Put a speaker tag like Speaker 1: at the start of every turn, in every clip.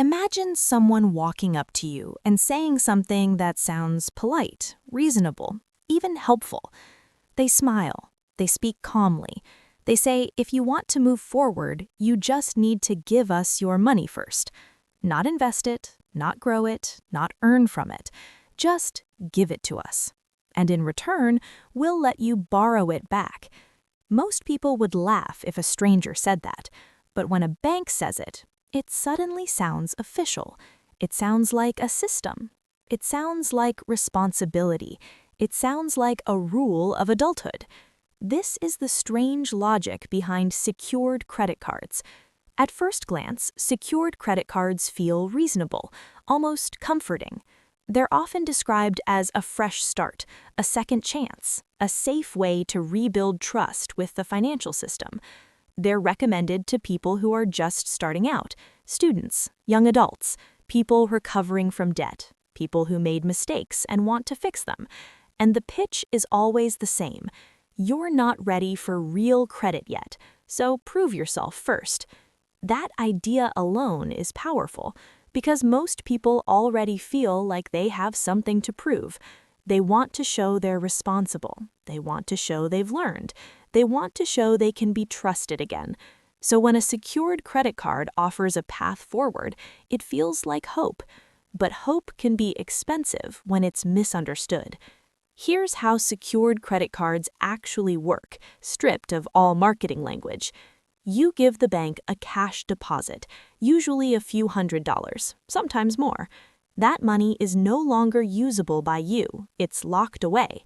Speaker 1: Imagine someone walking up to you and saying something that sounds polite, reasonable, even helpful. They smile. They speak calmly. They say, if you want to move forward, you just need to give us your money first. Not invest it, not grow it, not earn from it. Just give it to us. And in return, we'll let you borrow it back. Most people would laugh if a stranger said that. But when a bank says it, it suddenly sounds official. It sounds like a system. It sounds like responsibility. It sounds like a rule of adulthood. This is the strange logic behind secured credit cards. At first glance, secured credit cards feel reasonable, almost comforting. They're often described as a fresh start, a second chance, a safe way to rebuild trust with the financial system. They're recommended to people who are just starting out, students, young adults, people recovering from debt, people who made mistakes and want to fix them. And the pitch is always the same. You're not ready for real credit yet, so prove yourself first. That idea alone is powerful because most people already feel like they have something to prove. They want to show they're responsible. They want to show they've learned. They want to show they can be trusted again. So when a secured credit card offers a path forward, it feels like hope. But hope can be expensive when it's misunderstood. Here's how secured credit cards actually work, stripped of all marketing language. You give the bank a cash deposit, usually a few $100s, sometimes more. That money is no longer usable by you, it's locked away.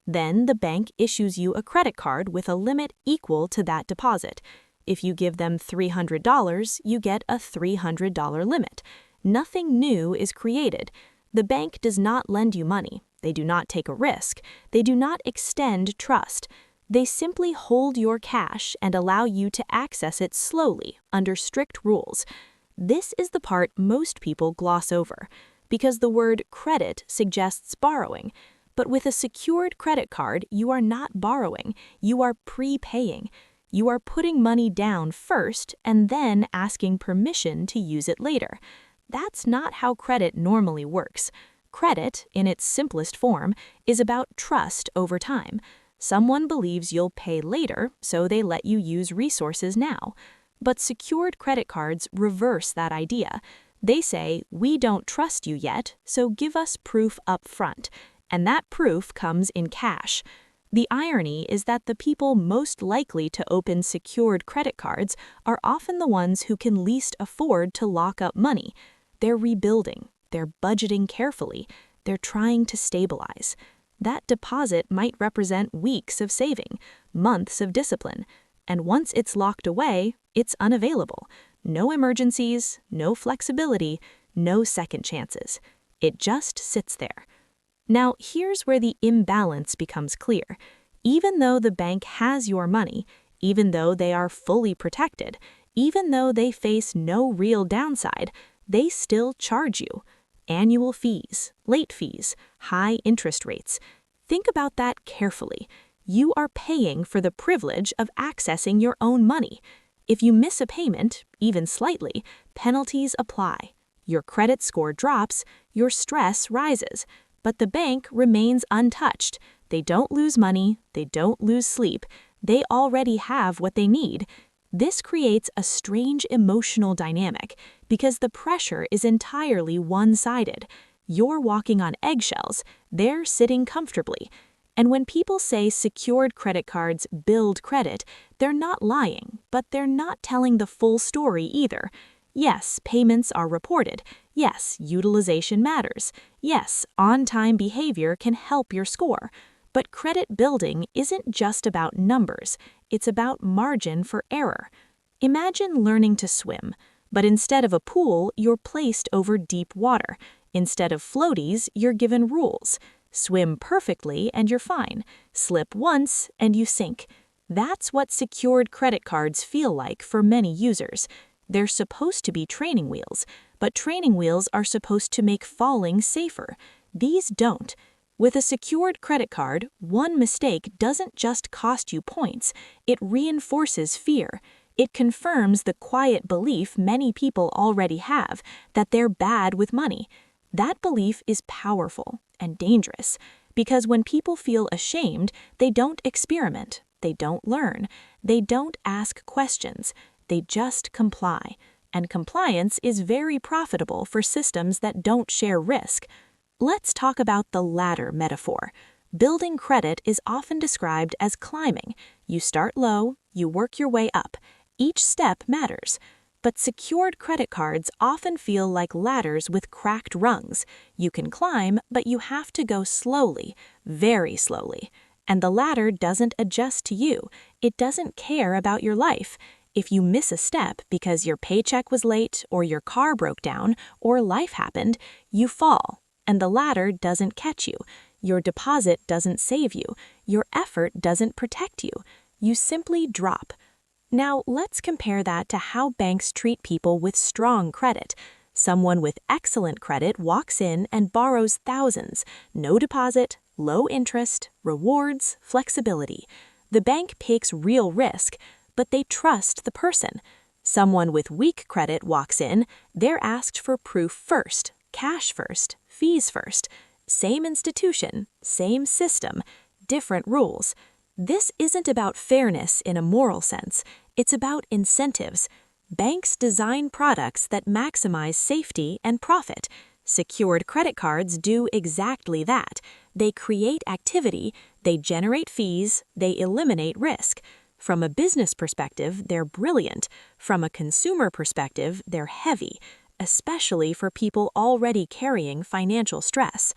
Speaker 1: Then the bank issues you a credit card with a limit equal to that deposit. If you give them $300, you get a $300 limit. Nothing new is created. The bank does not lend you money. They do not take a risk. They do not extend trust. They simply hold your cash and allow you to access it slowly, under strict rules. This is the part most people gloss over, because the word credit suggests borrowing. But with a secured credit card, you are not borrowing, you are prepaying. You are putting money down first and then asking permission to use it later. That's not how credit normally works. Credit, in its simplest form, is about trust over time. Someone believes you'll pay later, so they let you use resources now. But secured credit cards reverse that idea. They say, we don't trust you yet, so give us proof up front. And that proof comes in cash. The irony is that the people most likely to open secured credit cards are often the ones who can least afford to lock up money. They're rebuilding. They're budgeting carefully. They're trying to stabilize. That deposit might represent weeks of saving, months of discipline. And once it's locked away, it's unavailable. No emergencies, no flexibility, no second chances. It just sits there. Now, here's where the imbalance becomes clear. Even though the bank has your money, even though they are fully protected, even though they face no real downside, they still charge you. Annual fees, late fees, high interest rates. Think about that carefully. You are paying for the privilege of accessing your own money. If you miss a payment, even slightly, penalties apply. Your credit score drops, your stress rises. But the bank remains untouched. They don't lose money, they don't lose sleep. They already have what they need. This creates a strange emotional dynamic because the pressure is entirely one-sided. You're walking on eggshells, they're sitting comfortably. And when people say secured credit cards build credit, they're not lying, but they're not telling the full story either. Yes, payments are reported. Yes, utilization matters. Yes, on-time behavior can help your score. But credit building isn't just about numbers, it's about margin for error. Imagine learning to swim, but instead of a pool, you're placed over deep water. Instead of floaties, you're given rules. Swim perfectly and you're fine. Slip once and you sink. That's what secured credit cards feel like for many users. They're supposed to be training wheels, but training wheels are supposed to make falling safer. These don't. With a secured credit card, one mistake doesn't just cost you points, it reinforces fear. It confirms the quiet belief many people already have that they're bad with money. That belief is powerful and dangerous because when people feel ashamed, they don't experiment, they don't learn, they don't ask questions, they just comply. And compliance is very profitable for systems that don't share risk. Let's talk about the ladder metaphor. Building credit is often described as climbing. You start low, you work your way up. Each step matters. But secured credit cards often feel like ladders with cracked rungs. You can climb, but you have to go slowly, very slowly. And the ladder doesn't adjust to you. It doesn't care about your life. If you miss a step because your paycheck was late, or your car broke down, or life happened, you fall. And the ladder doesn't catch you. Your deposit doesn't save you. Your effort doesn't protect you. You simply drop. Now, let's compare that to how banks treat people with strong credit. Someone with excellent credit walks in and borrows thousands. No deposit, low interest, rewards, flexibility. The bank takes real risk, but they trust the person. Someone with weak credit walks in, they're asked for proof first, cash first, fees first. Same institution, same system, different rules. This isn't about fairness in a moral sense, it's about incentives. Banks design products that maximize safety and profit. Secured credit cards do exactly that. They create activity, they generate fees, they eliminate risk. From a business perspective, they're brilliant. From a consumer perspective, they're heavy, especially for people already carrying financial stress.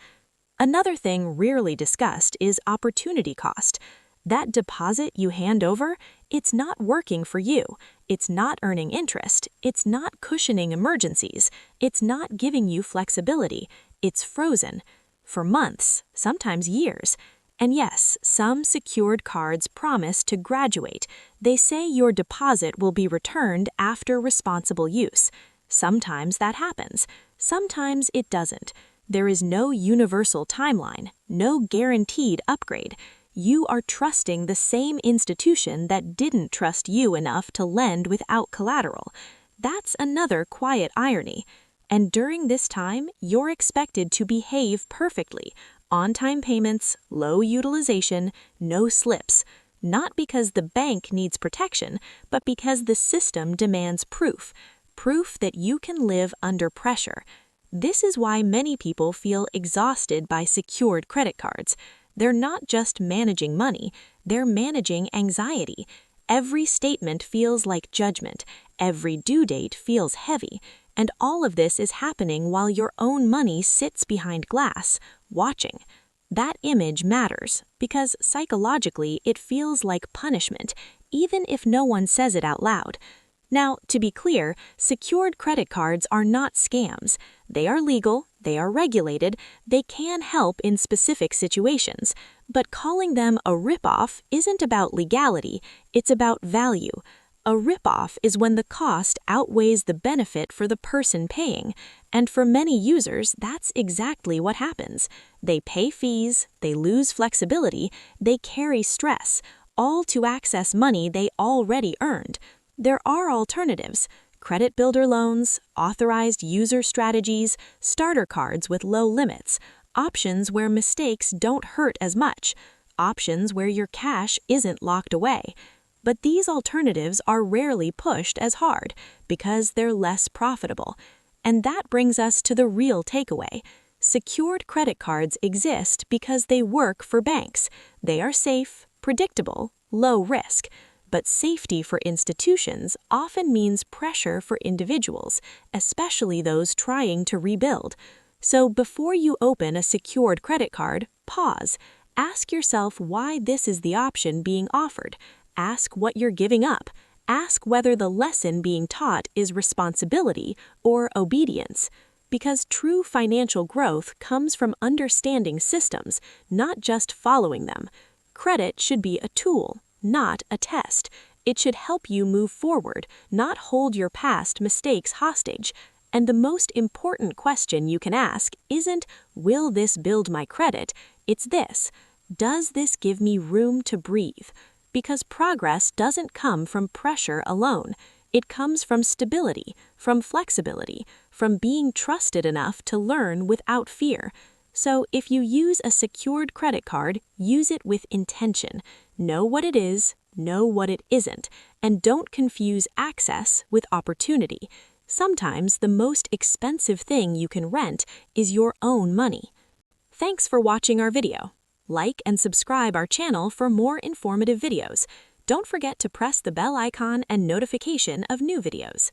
Speaker 1: Another thing rarely discussed is opportunity cost. That deposit you hand over, it's not working for you. It's not earning interest. It's not cushioning emergencies. It's not giving you flexibility. It's frozen for months, sometimes years. And yes, some secured cards promise to graduate. They say your deposit will be returned after responsible use. Sometimes that happens. Sometimes it doesn't. There is no universal timeline, no guaranteed upgrade. You are trusting the same institution that didn't trust you enough to lend without collateral. That's another quiet irony. And during this time, you're expected to behave perfectly. On-time payments, low utilization, no slips. Not because the bank needs protection, but because the system demands proof. Proof that you can live under pressure. This is why many people feel exhausted by secured credit cards. They're not just managing money, they're managing anxiety. Every statement feels like judgment, every due date feels heavy, and all of this is happening while your own money sits behind glass, watching. That image matters because psychologically it feels like punishment, even if no one says it out loud. Now, to be clear, secured credit cards are not scams. They are legal, they are regulated, they can help in specific situations. But calling them a ripoff isn't about legality, it's about value. A ripoff is when the cost outweighs the benefit for the person paying. And for many users, that's exactly what happens. They pay fees, they lose flexibility, they carry stress, all to access money they already earned. There are alternatives: credit builder loans, authorized user strategies, starter cards with low limits, options where mistakes don't hurt as much, options where your cash isn't locked away. But these alternatives are rarely pushed as hard because they're less profitable. And that brings us to the real takeaway. Secured credit cards exist because they work for banks. They are safe, predictable, low risk. But safety for institutions often means pressure for individuals, especially those trying to rebuild. So before you open a secured credit card, pause. Ask yourself why this is the option being offered. Ask what you're giving up. Ask whether the lesson being taught is responsibility or obedience. Because true financial growth comes from understanding systems, not just following them. Credit should be a tool, not a test. It should help you move forward, not hold your past mistakes hostage. And the most important question you can ask isn't, will this build my credit? It's this: does this give me room to breathe? because progress doesn't come from pressure alone. It comes from stability, from flexibility, from being trusted enough to learn without fear. So if you use a secured credit card, use it with intention. Know what it is, know what it isn't, and don't confuse access with opportunity. Sometimes the most expensive thing you can rent is your own money. Thanks for watching our video. Like and subscribe our channel for more informative videos. Don't forget to press the bell icon and notification of new videos.